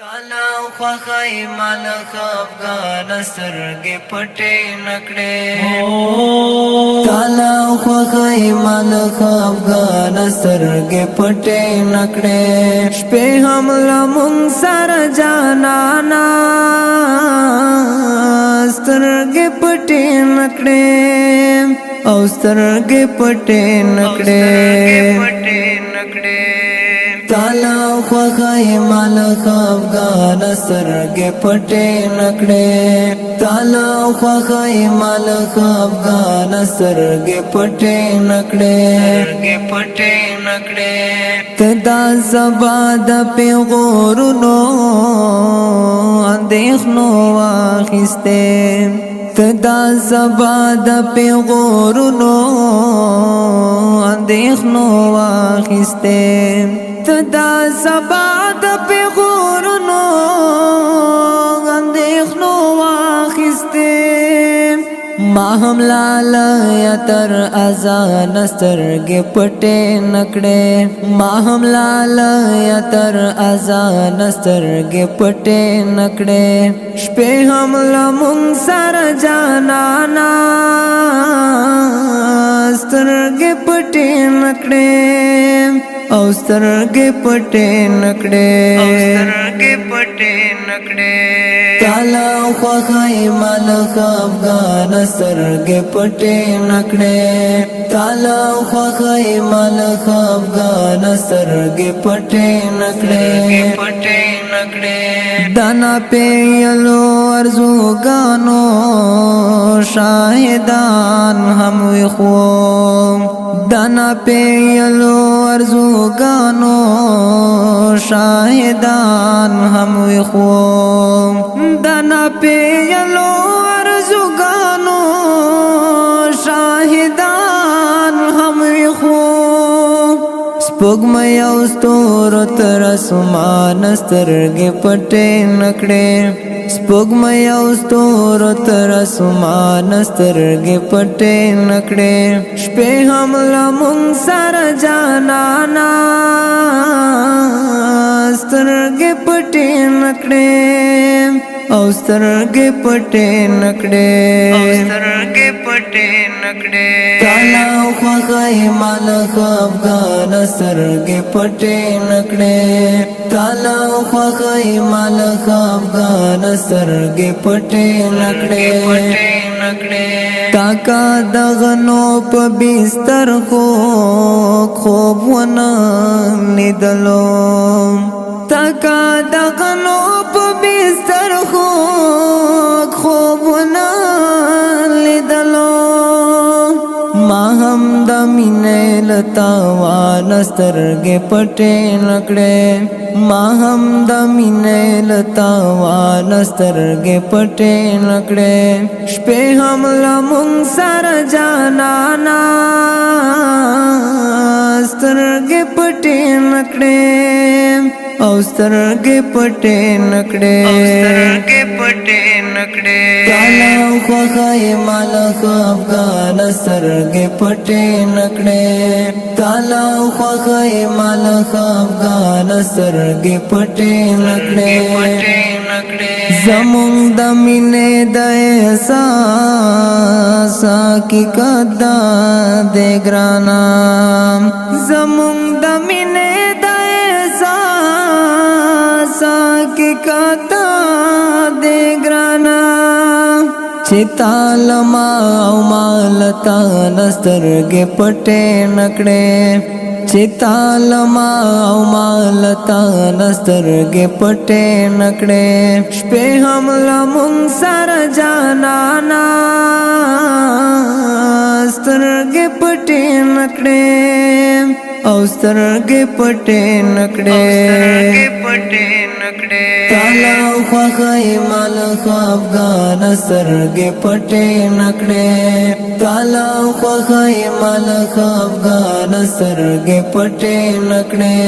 تالا خوخی مال خفگان سترگی پٹی نکڑی تالا خوخی مال خفگان سترگی پٹی نکڑی شپی حمل من سر جانانا سترگی پٹی نکڑی او سترگی پٹی نکڑی تالا خوخی مال خفگان سترگی پٹی نکڑی تالا خوخی مال خفگان سترگی پٹی نکڑی تدا زبا د پیغورونو اندیخنو واخستے تدا زبا د پیغورونو اندیخنو واخستے تدا زبا د پیغورونو اندیخنو واخستے ما هم لالا تر ازان سترگی پٹی نکڑی ما هم لالا تر ازان سترگی پٹی نکڑی شپی هم لمون سر جانانا سترگی پٹی نکڑی او سترگی پٹی نکڑی تالا خوخی مال خفگان سترگی پٹی نکڑی تالا خوخی مال خفگان سترگی پٹی نکڑی دانا پیلو ارزوگانو شاہدان ہم ویخوم دانا پیلو ارزوگانو شاہدان ہم ویخوم دانا پیلو ارزوگانو شاہدان ہم ویخوم سپوږمۍ او ستورو تر اسمان سترګې پټې نکړې سپوږمۍ او ستورو تر اسمان سترګې پټې نکړې شپې هم لمون سره جانانا سترګې پټې نکړې او سترګې پټې نکړې تالا خوخی مال خفگان سترگی پٹی نکڑی تالا خوخی مال خفگان سترگی پٹی نکڑی تاکا دغنو پا بیستر خوب ونا ندلو تاکا دغنو پا بیستر خوب ونا ندلو ما هم د مینې لتاوان سترګې پټې نکړې ما هم د مینې لتاوان سترګې پټې نکړې شپې هم لمون سره جانانا سترګې پټې نکړې او سترګې پټې نکړې تالا خوخی مال خفگان سترګې پټې نکړې تالا خوخی مال خفگان سترګې پټې نکړې زمونږ د مینې د احساس حقیقت دا دی ګرانا زمونږ د مینې د احساس حقیقت دا دی ګرانا چې تالما او مالتا نسترګې پټې نکړې چې تالما او مالتا نسترګې پټې نکړې شپې هم لمون سره جانانا سترګې پټې نکړې او سترګې پټې نکړې تالا خوخی مال خفگان سترګې پټې نکړې تالا خوخی مال خفگان سترګې پټې نکړې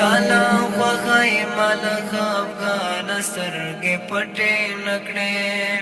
تالا خوخی مال خفگان سترګې پټې نکړې